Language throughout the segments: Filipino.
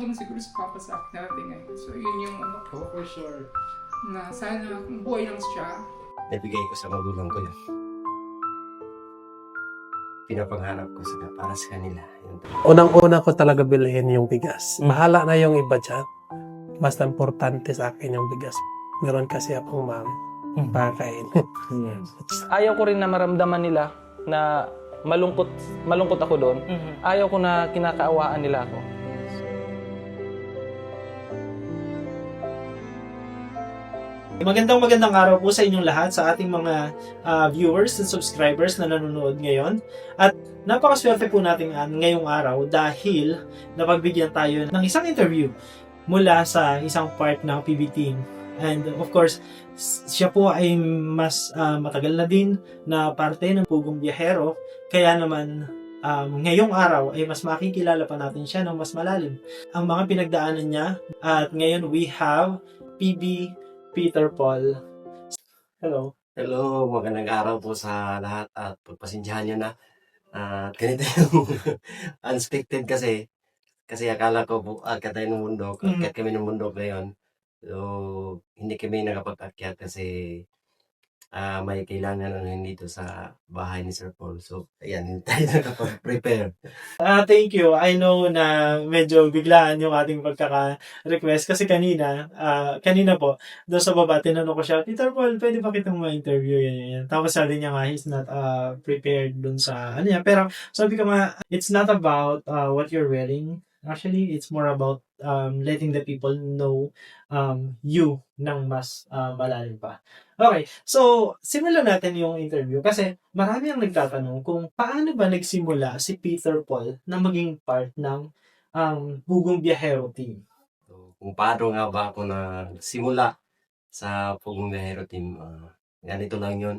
tumutulong siguro si Papa sa akin natin ngayon. So yun yung ano ko, Oh, for sure. na sana kung buhay lang siya, Nabigay ko sa magulang ko yun. Pinapangarap ko para sa kanila. Yun. Unang-una ko talaga bilhin yung bigas. Bahala na yung iba dyan. Basta importante sa akin yung bigas. Meron kasi akong pakain. Ayaw ko rin na maramdaman nila na malungkot ako doon. Ayaw ko na kinakaawaan nila ako. Magandang araw po sa inyong lahat, sa ating mga viewers and subscribers na nanonood ngayon. At napakaswerte po natin ngayong araw dahil napagbigyan tayo ng isang interview mula sa isang part ng PB team. And of course, siya po ay mas matagal na din na parte ng Pugong Biyahero. Kaya naman, ngayong araw ay mas makikilala pa natin siya ng mas malalim. Ang mga pinagdaanan niya. At ngayon we have PB Peter Paul. Hello. Hello, magandang araw po sa lahat at pagpasensyahan nyo na. At ganito yung unexpected kasi akala ko po akyat tayo ng bundok, akyat kami ng bundok ngayon. So, hindi kami nakapag-akyat kasi may kailangan dito sa bahay ni Sir Paul. So, ayan, hindi tayo nakapag-prepare. Thank you. I know na medyo biglaan yung ating pagkaka-request kasi kanina po, doon sa baba, tinanong ko siya, Peter Paul, pwede ba kitang ma-interview yan? Tapos sabi niya nga, he's not prepared doon sa ano niya. Pero sabi ko nga, it's not about what you're wearing. Actually, it's more about letting the people know you ng mas malalim pa. Okay, so simulan natin yung interview kasi marami ang nagtatanong kung paano ba nagsimula si Peter Paul na maging part ng Pugong Biyahero team. So, kung paano nga ba ako nagsimula sa Pugong Biyahero team, ganito lang yun.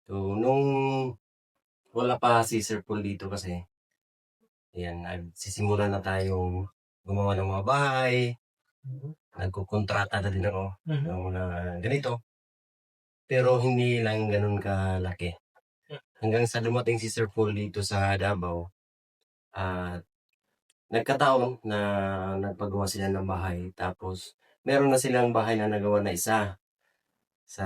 So, nung wala pa si Sir Paul dito kasi, ayan, nagsisimula na tayong gumawa ng mga bahay, nagkukontrata na din ako ng mga ganito. Pero hindi lang ganun kalaki. Hanggang sa dumating si Sir Paul dito sa Davao, nagkataon na nagpagawa sila ng bahay. Tapos, meron na silang bahay na nagawa na isa sa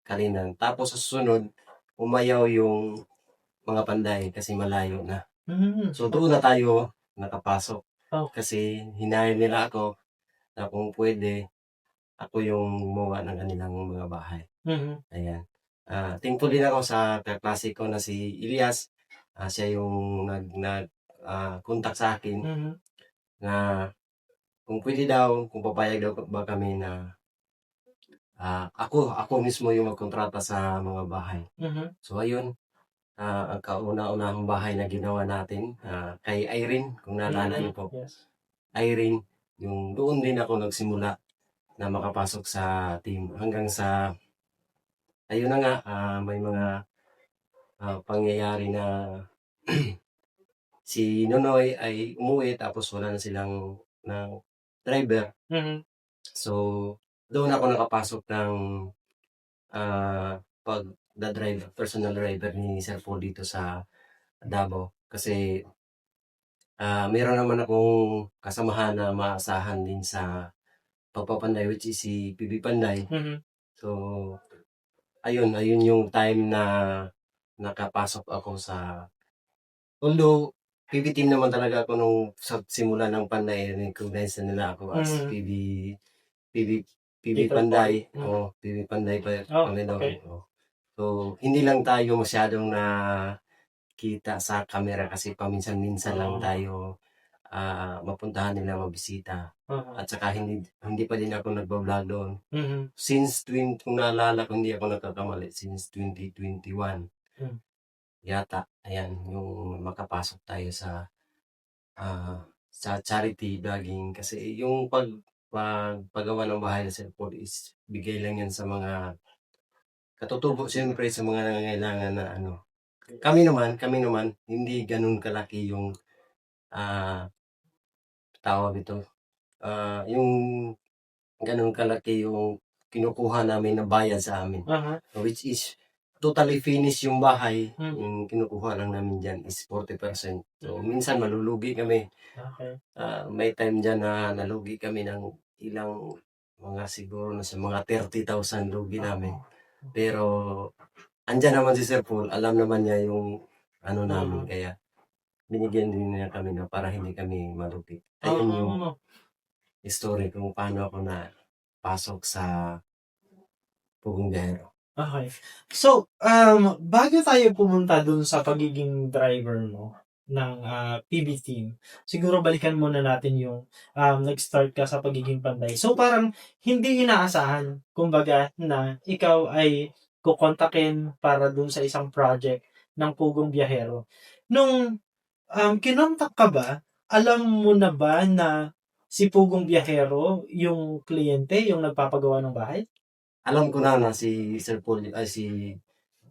Kalinan. Tapos, sa susunod, umayaw yung mga panday kasi malayo na. So, doon na tayo nakapasok. Oh. Kasi hinahil nila ako na kung pwede, ako yung gumawa ng kanilang mga bahay. Ayan. Thankful din ako sa kaklase ko na si Elias. Siya yung nag-contact sa akin na kung pwede daw, kung papayag daw ba kami na ako mismo yung magkontrata sa mga bahay. So ayun, ang kauna-unahang bahay na ginawa natin kay Irene, kung naalala niyo po. Yes. Irene, yung doon din ako nagsimula na makapasok sa team hanggang sa ayun na nga, may mga pangyayari na si Nonoy ay umuwi tapos wala na silang driver. So, doon ako nakapasok ng personal driver ni Sir Paul dito sa Davao. Kasi meron naman akong kasamahan na maasahan din sa pagpapanday which is si PB Panday. So, ayun yung time na nakapasok ako sa although PB team naman talaga ako nung sa simula ng Panday, recognize na nila ako as PB Panday. PB Panday pa daw. Okay. So, hindi lang tayo masyadong na kita sa camera kasi paminsan-minsan lang tayo mapuntahan nila, mabisita. At saka hindi pa din ako nagbablog doon. Since kung naalala ko, hindi ako nagkakamali, since 2021 yata, ayan, yung makapasok tayo sa charity vlogging kasi yung paggawa ng bahay na Sir Paul is bigay lang yan sa mga katutubo, siyempre sa mga nangangailangan na ano. Kami naman, hindi ganun kalaki yung tawag ito. Yung ganun kalaki yung kinukuha namin na bayad sa amin. Which is, totally finish yung bahay, Hmm. yung kinukuha lang namin dyan is 40%. So, minsan malulugi kami. Okay. May time dyan na nalugi kami ng ilang mga siguro na sa mga 30,000 lugi namin. Pero, andyan naman si Sir Paul, alam naman niya yung ano namin, kaya binigyan din niya kami na para hindi kami malugi. Ayun yung story kung paano ako na pasok sa Pugong Biyahero. Okay. So, bago tayo pumunta dun sa pagiging driver mo ng PB team, siguro balikan muna natin yung nag-start ka sa pagiging panday. So, parang hindi inaasahan, kumbaga, na ikaw ay kukontakin para dun sa isang project ng Pugong Biyahero. Nung kinontak ka ba, alam mo na ba na si Pugong Biyahero yung kliyente, yung nagpapagawa ng bahay? Alam ko na si Sir Paul, si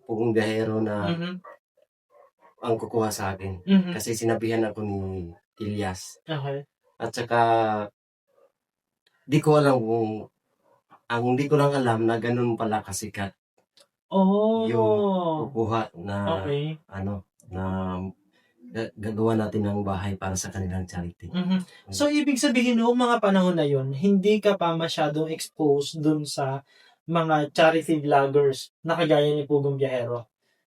Pugong Biyahero na Mhm. ang kukuha sa akin. Mhm. Kasi sinabihan ako ni Ilyas. Okay. At saka, di ko alam kung, ang hindi ko lang alam na ganun pala kasikat Oh. kukuha na, Okay. na gagawa natin ng bahay para sa kanilang charity. Mhm. So, ibig sabihin noong mga panahon na yun, hindi ka pa masyadong exposed dun sa mga charity vloggers na kagaya ni Pugong Biyahero.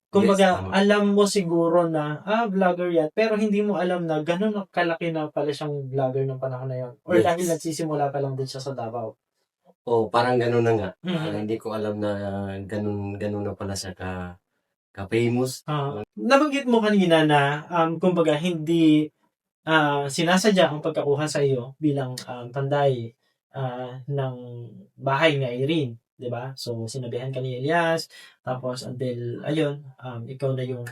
Kumbaga, Yes, tama. alam mo siguro na, vlogger yan, pero hindi mo alam na ganun kalaki na pala siyang vlogger ng panahon na yun. Or Yes. dahil nagsisimula pa lang din siya sa Davao. O, parang ganun na nga. Mhm. Hindi ko alam na ganun na pala siya ka-famous. Nabanggit mo kanina na, kumbaga, hindi sinasadya ang pagkakuha sa iyo bilang panday ng bahay ni Irene. 'Di ba? So, sinabihan ka ni Elias, tapos until, ayun, ikaw na yung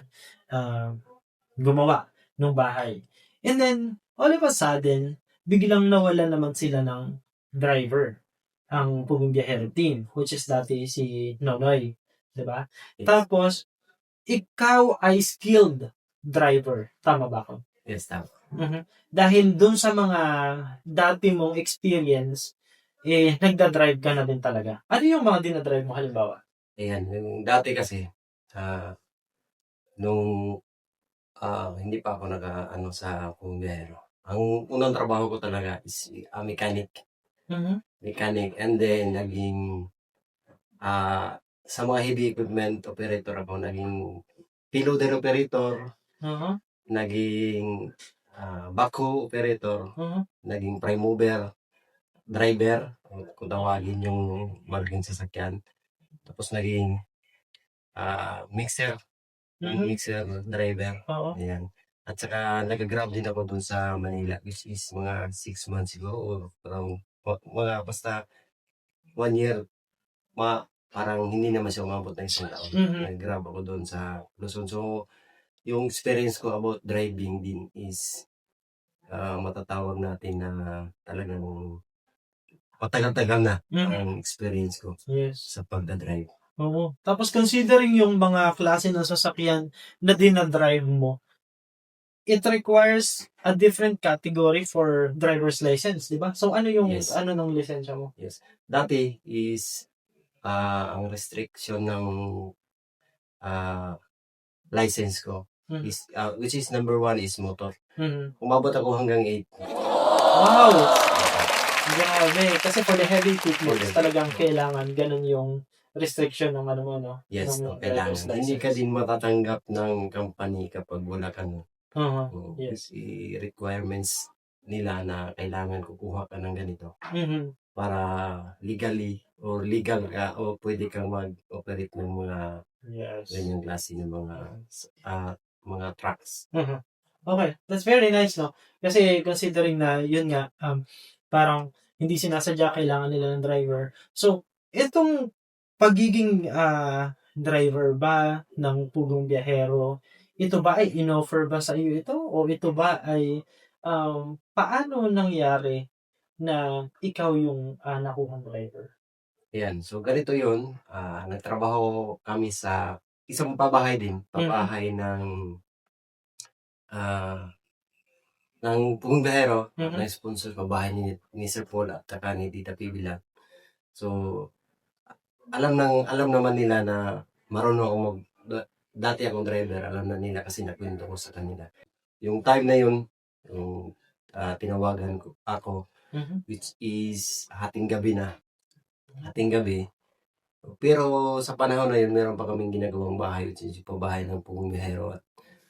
gumawa ng bahay. And then, all of a sudden, biglang nawala naman sila ng driver, ang Pugong Biyahero team, which is dati si Nonoy. 'Di ba? Yes. Tapos, ikaw ay skilled driver. Tama ba ako? Yes, tama. Dahil dun sa mga dati mong experience, nagda-drive ka na din talaga. Ano yung mga dinadrive mo halimbawa? Ayan, yung dati kasi, nung hindi pa ako sa Pugong Biyahero. Ang unang trabaho ko talaga is mechanic. Mechanic, and then naging sa mga heavy equipment operator ako, naging payloader operator, naging backhoe operator, naging prime mover, driver, kung tawagin yung malaking sasakyan. Tapos naging mixer driver. Oo. Ayan. At saka nag-grab din ako dun sa Manila, which is mga 6 months siguro, or around, mga basta 1 year, parang hindi naman siya umabot na isang taon. Nag-grab ako dun sa Luzon. So, yung experience ko about driving din is matatawag natin na talagang matagal-tagal na ang experience ko Yes. sa pagdadrive. Oo. Tapos considering yung mga klase ng sasakyan na dinadrive mo, it requires a different category for driver's license, di ba? So, ano yung, Yes. ano ng lisensya mo? Dati is ang restriction ng license ko is which is number 1 is motor. Umabot ako hanggang 8. Wow! Grabe. Kasi for the heavy equipment, For the- talagang kailangan ganun yung restriction ng ano mo, no? Yes, Ng kailangan. driver's Hindi ka license. din matatanggap ng company kapag wala kang Yes. requirements nila na kailangan kukuha ka ng ganito para legally or legal ka o pwede kang mag-operate ng mga Yes. ganyang klase ng mga trucks. Okay, that's very nice, no? Kasi considering na yun nga, parang hindi sinasadya, kailangan nila ng driver. So, itong pagiging driver ba ng Pugong Biyahero, ito ba ay in-offer ba sa iyo ito? O ito ba ay paano nangyari na ikaw yung nakuhang driver? Ayan, so ganito yun. Nagtrabaho kami sa isang pabahay din. Pabahay ng Pugong Biyahero. Na-sponsor pabahay ni Sir Paul at saka ni Tita Pibila. So, alam naman nila na marunong ako dati akong driver, alam na nila kasi nakwento ko sa kanila. Yung time na yun, yung tinawagan ko ako, which is hating gabi na. Hating gabi. Pero sa panahon na yun, meron pa kaming ginagawang bahay, which is yung pabahay ng Pugong Biyahero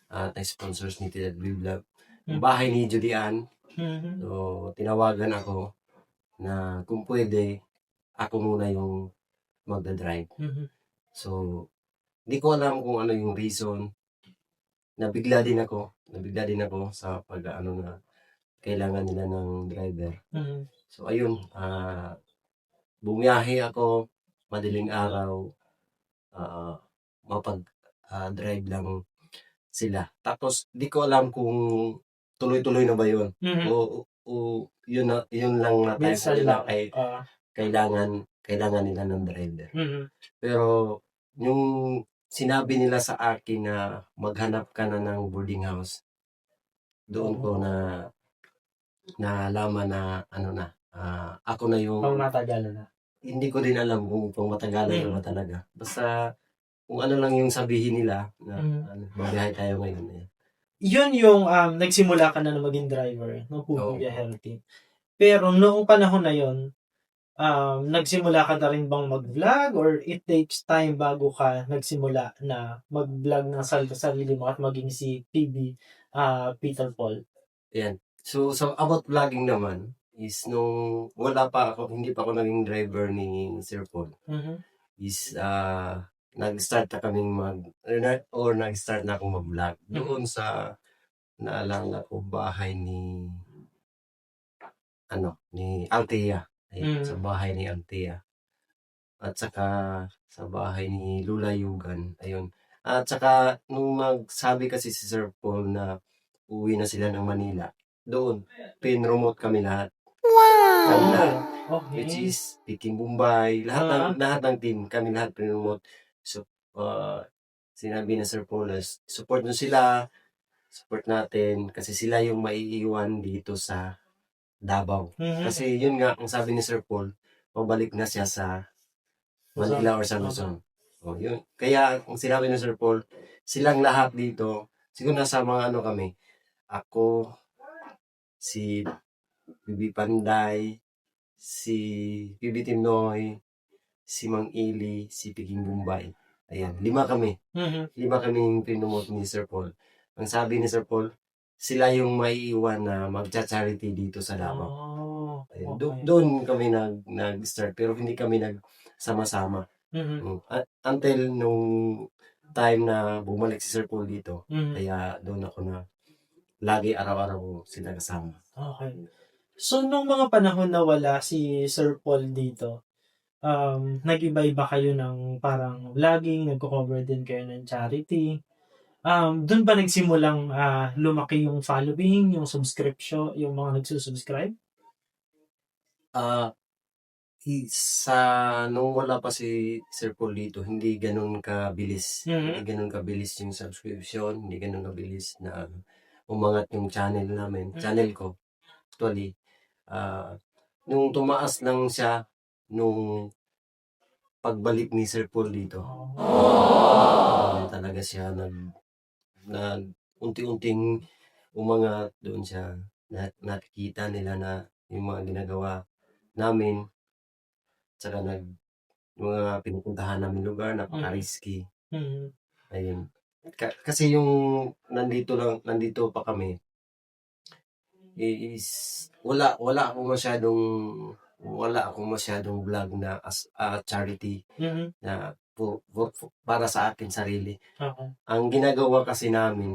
at sponsors ni Ted Vlog. Yung bahay ni Julian. So, tinawagan ako na kung pwede, ako muna yung magdadrive. So, hindi ko alam kung ano yung reason. Nabigla din ako sa pag-ano na kailangan nila ng driver. So, ayun, bumiyahe ako, madaling araw, mapag-drive lang sila. Tapos, di ko alam kung tuloy-tuloy na ba yun. O yun lang na time Minsan nila lang. ay kailangan nila ng driver. Pero, yung sinabi nila sa akin na maghanap ka na ng boarding house, doon ko na nalaman na ako na yung Pang matagalan na. hindi ko din alam kung matagalan na ba talaga. Basta kung ano lang yung sabihin nila na mabiyahe tayo ngayon. Yun yung nagsimula ka na maging driver ng Pugong Oo. Biyahero Team. Pero noong panahon na yun, nagsimula ka na rin bang mag-vlog or it takes time bago ka nagsimula na mag-vlog ng sarili mo at maging si PB Peter Paul? Yan. So, about vlogging naman, is nung hindi pa ako naging driver ni Sir Paul, is nag-start na kaming nag-start na akong mag-vlog. Doon sa naalala ko bahay ni Althea. Ayun, sa bahay ni Althea. At saka sa bahay ni Lula Yugan. Ayun. At saka nung nagsabi kasi si Sir Paul na uwi na sila ng Manila, doon pinromote kami lahat. Okay. Which is Piking Bombay, lahat ng team, kami lahat pinromote. So, sinabi na Sir Paul, support nyo sila, support natin, kasi sila yung maiiwan dito sa Davao. Kasi yun nga, ang sabi ni Sir Paul, pabalik na siya sa Manila or sa Luzon. Yun. Kaya, ang sinabi ni Sir Paul, silang lahat dito, siguro nasa mga kami, ako, si Bibi Panday, si Bibi Timnoy, si Mang Ili, si Piging Bombay. Ayan, 5 kami. 5 kaming pinumot ni Sir Paul. Ang sabi ni Sir Paul, sila yung maiiwan na magcha-charity dito sa Davao. Ayan, Okay. doon kami nag-start, pero hindi kami nagsama-sama. Until nung time na bumalik si Sir Paul dito, kaya doon ako na lagi araw-araw sila kasama. Okay. So, nung mga panahon na wala si Sir Paul dito, nag-iba-iba kayo ng parang vlogging, nagko-cover din kayo ng charity. Doon ba nagsimulang lumaki yung following, yung subscription, yung mga nagsusubscribe? Nung wala pa si Sir Paul dito, hindi ganun kabilis. Hindi ganun kabilis yung subscription, hindi ganun kabilis na umangat yung channel namin, channel ko. Actually, nung tumaas lang siya nung pagbalik ni Sir Paul dito. Talaga siya unti-unting umangat doon siya. Nakikita nila na yung mga ginagawa namin. Tsaka mga pinupuntahan namin lugar, napaka-risky. Ayun. Kasi yung nandito pa kami, is wala akong masyadong vlog na as charity na para sa akin sarili. Okay. Ang ginagawa kasi namin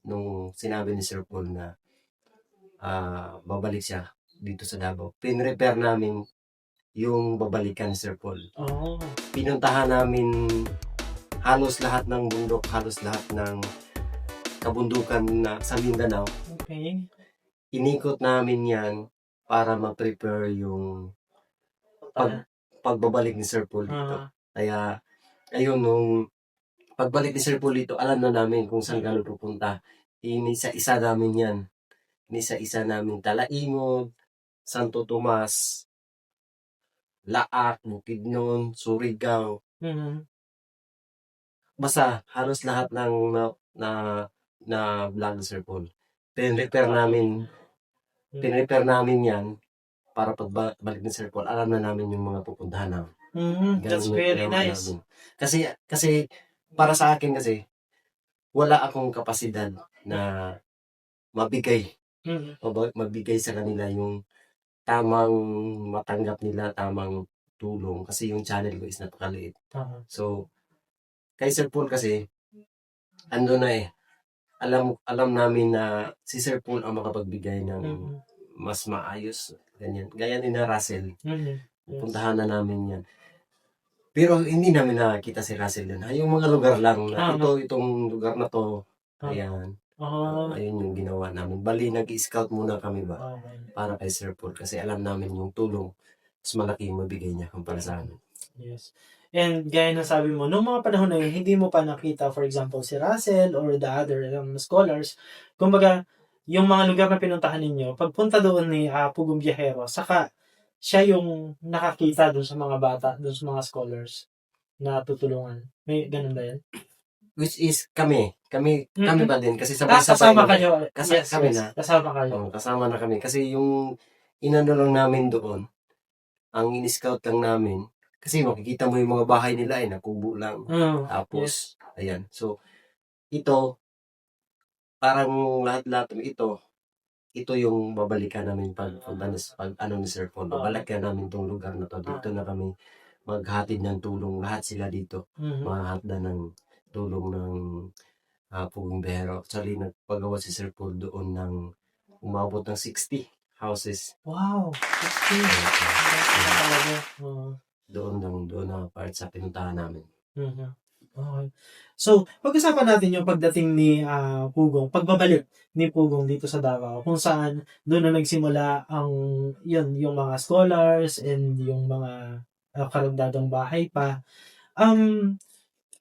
nung sinabi ni Sir Paul na babalik siya dito sa Davao, pinrepair namin yung babalikan ni Sir Paul. Pinuntahan namin halos lahat ng bundok, halos lahat ng kabundukan na sa Mindanao. Okay. Inikot namin yan para ma-prepare yung pagbabalik ni Sir Paul dito. Kaya, ayun, nung pagbalik ni Sir Paul dito, alam na namin kung saan kami pupunta. Inisa-isa namin yan. Inisa-isa namin Talaingog, Santo Tomas, Laak, Bukidnon, Surigao. basta halos lahat ng na na vlog Sir Paul. Pinrepair namin yan para pagbalik ni Sir Paul, alam na namin yung mga pupuntahan namin. That's Ganun very yung nice. namin. Kasi para sa akin kasi wala akong kapasidad na mabigay magbigay sa kanila yung tamang matanggap nila, tamang tulong kasi yung channel ko is napakaliit. So kay Sir Paul kasi ando na alam namin na si Sir Paul ang makapagbigay ng mas maayos ganyan. Gaya ni na Russell. Puntahan na namin yan. Pero hindi namin nakita si Russell yun. Yung mga lugar lang na itong lugar na to. Ayan. Ayun yung ginawa namin. Bali, nag-scout muna kami ba para kay Sir Paul kasi alam namin yung tulong mas malaki yung mabigay niya kumpara sa amin. Yes. And gaya na sabi mo, noong mga panahon na yun, hindi mo pa nakita, for example, si Russell or the other scholars. Kumbaga, yung mga lugar na pinuntahan ninyo, pagpunta doon ni Pugong Biyahero, saka siya yung nakakita doon sa mga bata, doon sa mga scholars na tutulungan. May ganun ba yan? Which is kami ba din kasi sabay-sabay. Kasama kayo. Kami na. Kasama kayo. Kasama na kami kasi yung inano lang namin doon, ang in-scout lang namin, kasi makikita mo yung mga bahay nila ay nakubo lang. Tapos, ayan. So, ito, parang lahat-lahat ito yung babalikan namin pag ni Sir Paul. Babalikan namin tong lugar na to. Dito na kami maghatid ng tulong. Lahat sila dito. Mahatid ng tulong ng Pugong Biyahero. Actually, nagpagawa si Sir Paul doon ng umabot ng 60 houses. Wow! 60. Doon na part sa pinuntahan namin. Okay. So, pag-usapan natin yung pagdating ni Pugong, pagbabalik ni Pugong dito sa Davao, kung saan doon na nagsimula yung mga scholars and yung mga karagdagang bahay pa.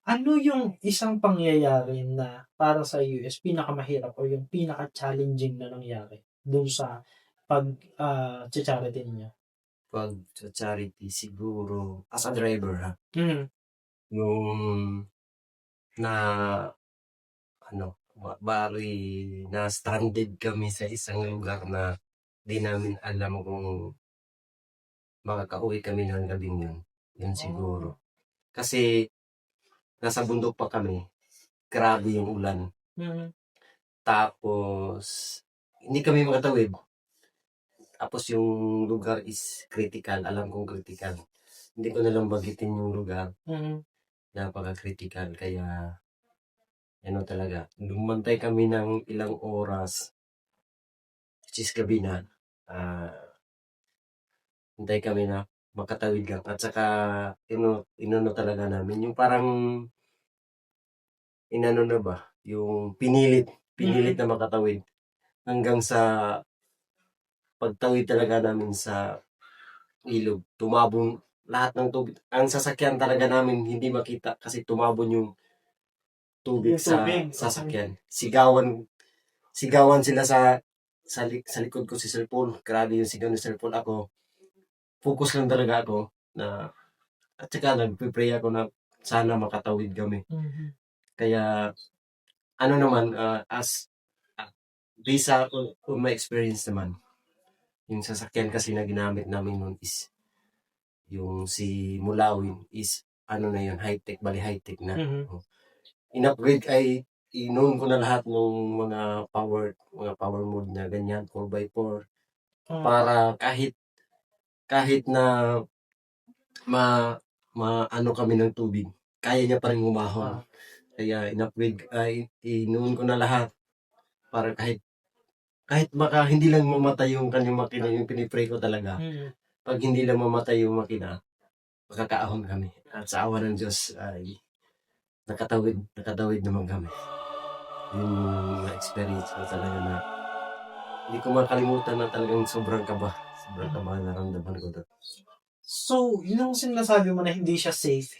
Ano yung isang pangyayari na para sa US pinakamahirap o yung pinaka-challenging na nangyari doon sa pag-charity ninyo? Pag sa charity, siguro, as a driver ha, yung bali na stranded kami sa isang lugar na di namin alam kung makakauwi kami ng gabing yun. Yun siguro. Kasi nasa bundok pa kami. Grabe yung ulan. Tapos hindi kami makatawid. Tapos yung lugar is critical. Alam kong critical. Hindi ko nalang bagitin yung lugar. Napaka-critical. Kaya talaga. Lumantay kami ng ilang oras. Which is gabi na. Hintay kami na makatawid lang. At saka inano talaga namin. Yung parang inano na ba? Yung pinilit na makatawid. Hanggang sa pagtawid talaga namin sa ilog. Tumabong lahat ng tubig. Ang sasakyan talaga namin hindi makita kasi tumabon yung tubig sa sasakyan. Sigawan sila sa likod ko si Sir Paul. Grabe yung sigaw ni Sir Paul. Ako, focus lang talaga ako na at saka nagpipray ako na sana makatawid kami. Kaya as based on my experience naman, yung sasakyan kasi na ginamit namin noon is yung si Mulawin is high-tech, bali high-tech na. In-upgrade ay inuun ko na lahat ng mga power mode na ganyan, 4x4 para kahit na ano kami ng tubig, kaya niya pa rin humahon. Kaya in-upgrade ay inuun ko na lahat para kahit baka hindi lang mamatay yung kanyang makina, yung pinipray ko talaga. Pag hindi lang mamatay yung makina, makakaahon kami. At sa awa ng Diyos ay nakatawid naman kami. Yung experience ko talaga na hindi ko makalimutan na talagang sobrang kaba naramdaman ko doon. So, yun ang sinasabi mo na hindi siya safe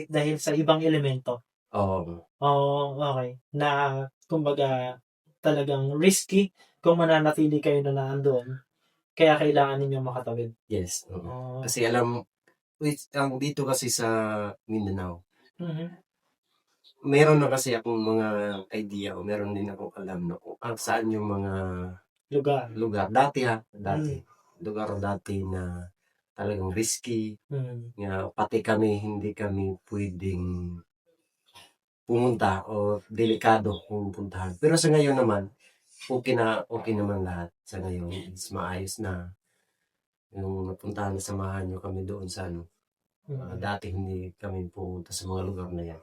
dahil sa ibang elemento. Okay. Na, kumbaga, talagang risky kung mananatili kayo na naandoon. Kaya kailangan ninyo makatawid. Yes. Kasi dito kasi sa Mindanao, meron na kasi akong mga idea o meron din akong alam na kung saan yung mga Lugar. lugar. Dati lugar dati na talagang risky. Nga, pati kami, hindi kami pwedeng pumunta o delikado kung puntahan. Pero sa ngayon naman, okay naman lahat. Sa ngayon, is maayos na. Yung napuntahan, samahan nyo kami doon sa ano. Dati hindi kami pumunta sa mga lugar na yan.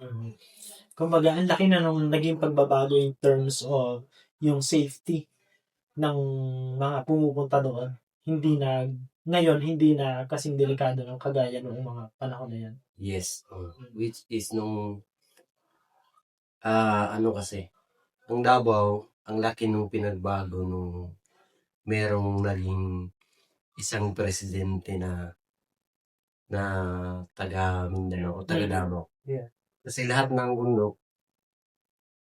Kumbaga, ang laki na nung naging pagbabago in terms of yung safety ng mga pumupunta doon. Ngayon, hindi na kasing delikado ng kagaya noong mga panahon na yan. Yes. Which is nung, ano kasi, ang Davao, ang laki nung pinagbago nung merong naging isang presidente na taga Mindanao o taga Davao. Yeah. Kasi lahat ng bundok,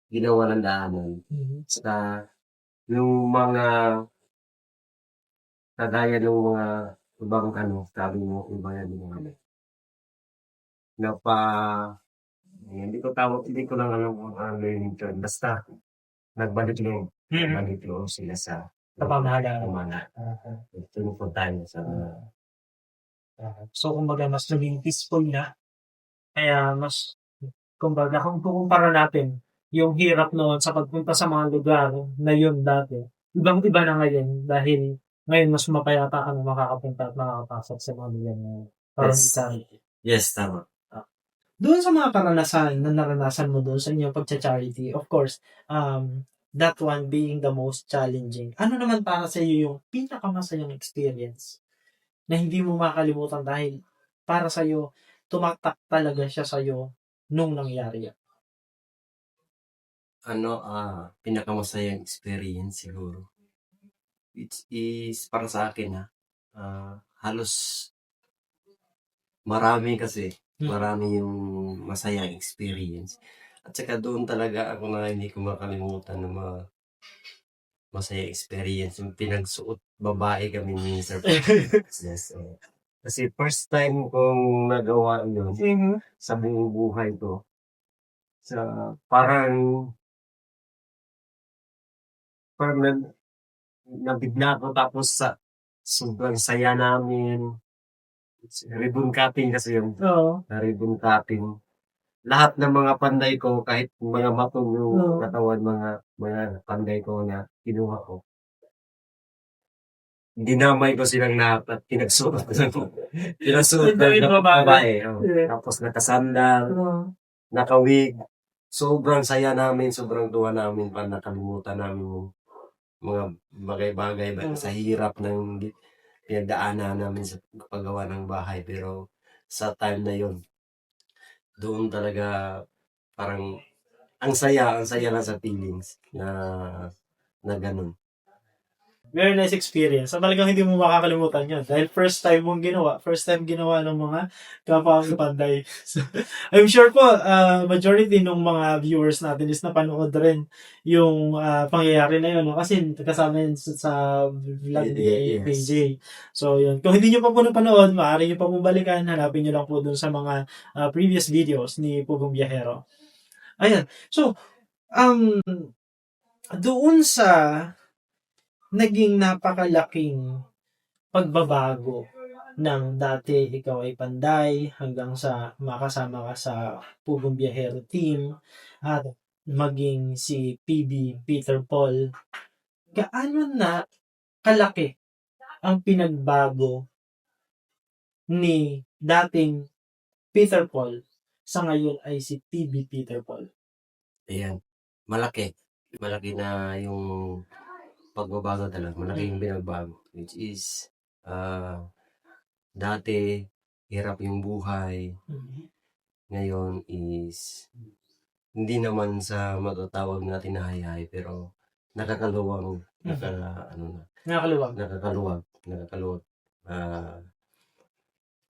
ginawa ng daanan. Sa yung mga kagaya ng mga ibang ano, sabi mo, iba yan yung ano. Hindi ko lang alam kung ano learning term. Basta, nagbalik loob sila sa Kapamahalaan. Tungkol tayo sa So, kumbaga, mas naging peaceful na. Kaya, kumbaga, kung kukumpara natin yung hirap noon sa pagpunta sa mga lugar na yun dati, ibang-iba na ngayon dahil ngayon mas mapayapa ka na makakapunta at makakapasok sa mga lugar na Yes, tama. Doon sa mga karanasan na naranasan mo doon sa inyong pagcha-charity, of course, that one being the most challenging. Ano naman para sa iyo yung pinakamasayang experience na hindi mo makalimutan dahil para sa iyo tumatak talaga siya sa iyo nung nangyari yan? Pinakamasayang experience siguro. It is para sa akin halos marami yung masayang experience. At saka doon talaga ako na hindi ko makalimutan ng mga masayang experience. Yung pinagsuot babae kami ni Sir Yes. Kasi first time kong nagawa yun sa buong buhay ko. Parang nabigla ko tapos sa sobrang saya namin. Ribbon cutting kasi yung ribbon cutting. Lahat ng mga panday ko, kahit mga matong yung katawan, mga panday ko na kinuha ko. Dinamay ko silang lahat at pinagsuot ng babae. Tapos nakasandal, nakawig. Sobrang saya namin, sobrang tuwa namin pa nakalimutan namin yung mga bagay-bagay sa hirap ng pinagdaanan namin sa paggawa ng bahay. Pero sa time na yon, doon talaga parang ang saya lang sa feelings na ganun. Very nice experience. So, talagang hindi mo makakalimutan yun. Dahil first time ginawa ng mga kapwa panday. So, I'm sure po, majority ng mga viewers natin is napanood rin yung pangyayari na yun. No? Kasi kasama yun sa vlog ni PJ. So, yun. Kung hindi nyo pa po napanood, maaari nyo pa po balikan. Hanapin nyo lang po dun sa mga previous videos ni Pugong Biyahero. Ayan. So, doon sa naging napakalaking pagbabago ng dati ikaw ay panday hanggang sa makasama ka sa Pugong Biyahero team at maging si PB Peter Paul. Gaano na kalaki ang pinagbago ni dating Peter Paul sa ngayon ay si PB Peter Paul? Ayan. Malaki na yung pagbabago talaga. Malaki yung binagbago. Which is, dati, hirap yung buhay. Ngayon is, hindi naman sa matatawag natin na hayay, pero nakakaluwag.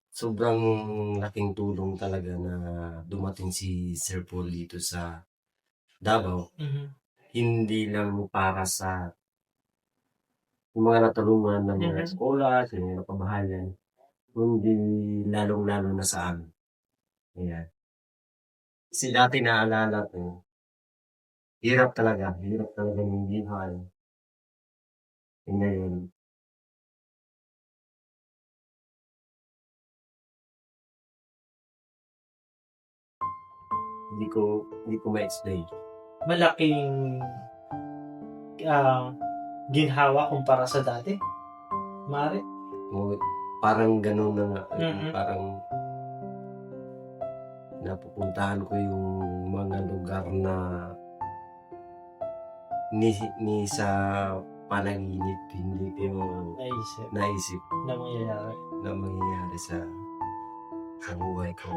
Sobrang laking tulong talaga na dumating si Sir Paul dito sa Davao. Hindi lang para sa yung mga natulungan ng mga eskola, sa mga kabahayan, kundi lalong-lalo na sa amin. Ayan. Kasi dati naalala ko, hirap talaga yung buhay. E ngayon, hindi ko ma-explain. Malaking ginhawa kumpara sa dati. Mare. O, parang ganun na nga. Mhm. Parang napupuntahan ko yung mga lugar na ni sa panaginip hindi ko naisip Na mangyayari. na mangyayari sa buhay ko.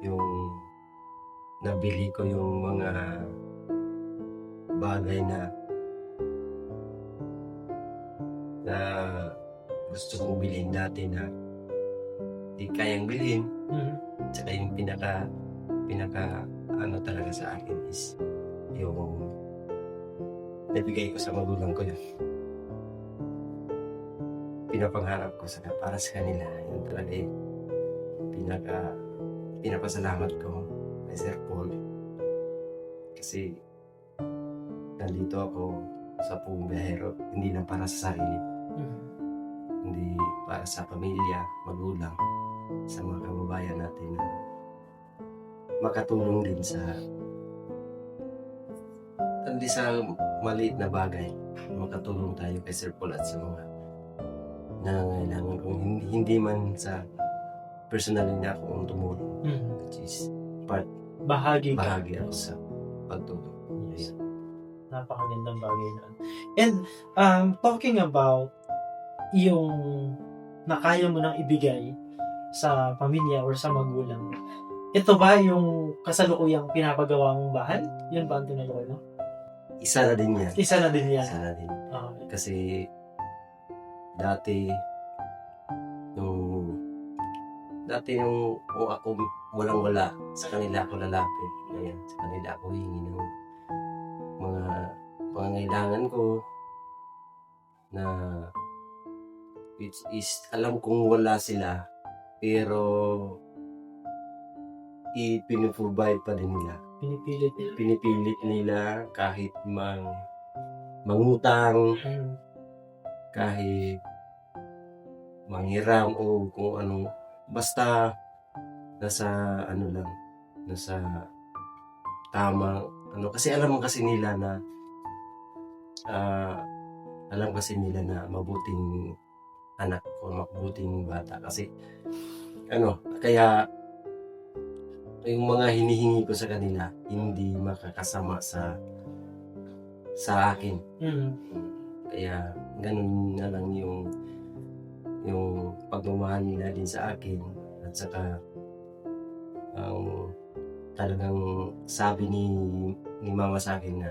Yung nabili ko yung mga bagay na gusto kong bilhin dati na di kayang bilhin. Tsaka yung pinaka ano talaga sa akin is yung nabigay ko sa magulang ko yun. Pinapangarap ko para sa kanila. Yun talaga yung pinapasalamat ko kay Sir Paul. Kasi nandito ako sa Pugong Biyahero, hindi lang para sa sarili. Hindi para sa pamilya, magulang, sa mga kababayan natin na makatulong din sa maliit na bagay. Makatulong tayo kay Sir Paul at sa mga nangangailangan kung hindi man sa personal na ako ang tumulong, which is Bahagi ka. bahagi ako sa pagtulong. Yes. Napakagandang bagay nun. And talking about yung nakaya mo nang ibigay sa pamilya or sa magulang, ito ba yung kasalukuyang pinapagawa mong bahay? Yan ba ang tinutukoy mo? Isa na din yan. Isa na din yan. Isa na din. Okay. Kasi dati nung ako walang-wala, sa kanila ako lalapit. Ayan, sa kanila ako hingi ng mga pangangailangan ko na which is alam kong wala sila pero ipinuprovide pa din nila. Pinipilit nila kahit mangutang, kahit manghiram o kung ano, basta nasa tama kasi alam kasi nila na mabuting anak o mabuting bata kasi kaya yung mga hinihingi ko sa kanila hindi makakasama sa akin. Kaya ganun na lang yung pagmamahal nila din sa akin at saka talagang sabi ni mama sa akin na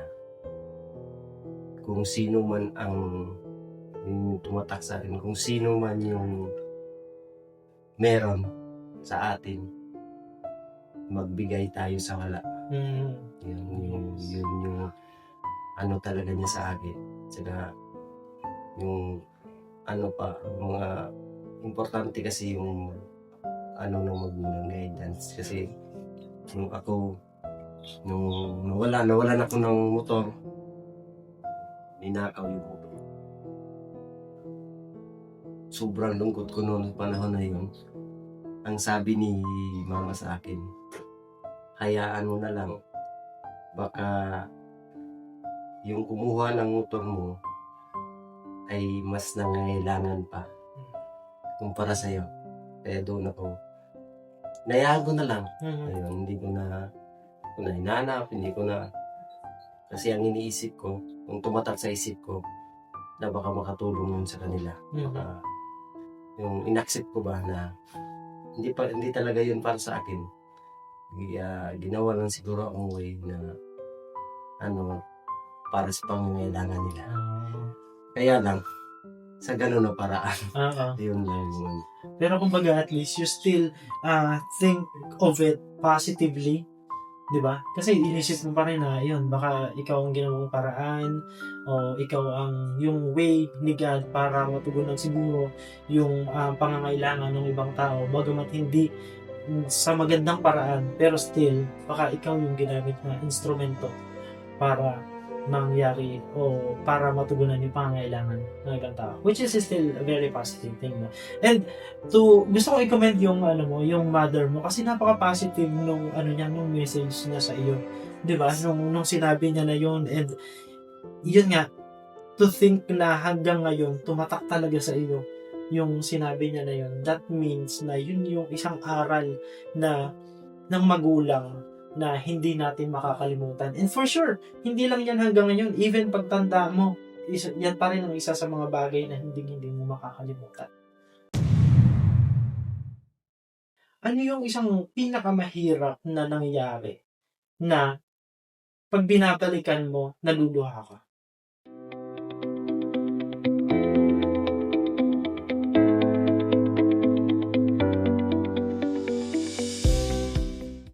kung sino man yung tumatak sa akin, kung sino man yung meron sa atin, magbigay tayo sa wala. Yun yung talaga niya sa akin. Saka yung mga importante kasi yung ng magulang guidance. Kasi nung nawalan ako ng motor, ninakaw yung motor. Sobrang lungkot ko noong panahon na yun. Ang sabi ni mama sa akin, hayaan mo na lang, baka yung kumuha ng motor mo ay mas nangangailangan pa kumpara sa'yo. Kaya doon ako, nayaan ko na lang. Ayun, hindi ko na hinanap, kasi ang iniisip ko, kung tumatak sa isip ko, na baka makatulong yun sa kanila. Baka, yung inaccept ko ba na hindi talaga yun para sa akin. Ginawa lang siguro akong way na para sa pangangailangan nila. Kaya lang, sa ganun na paraan. Yun lang yun. Pero kumbaga at least you still think of it positively, di ba? Kasi inisip mo pa rin na yun, baka ikaw ang ginawang paraan o ikaw ang yung way ni God para matugunan siguro yung pangangailangan ng ibang tao, bagamat hindi sa magandang paraan, pero still, baka ikaw yung ginamit na instrumento para mangyari o para matugunan yung pangangailangan ng ibang tao. Which is still a very positive thing. No? And gusto ko i-comment yung yung mother mo kasi napaka-positive nung nung message niya sa iyo. 'Di ba? Nung sinabi niya na yun, and yun nga, to think na hanggang ngayon tumatak talaga sa iyo yung sinabi niya na yun. That means na yun yung isang aral na ng magulang na hindi natin makakalimutan. And for sure, hindi lang yan hanggang ngayon. Even pagtanda mo, yan pa rin ang isa sa mga bagay na hindi mo makakalimutan. Ano yung isang pinakamahirap na nangyari na pag binabalikan mo, naluluha ka?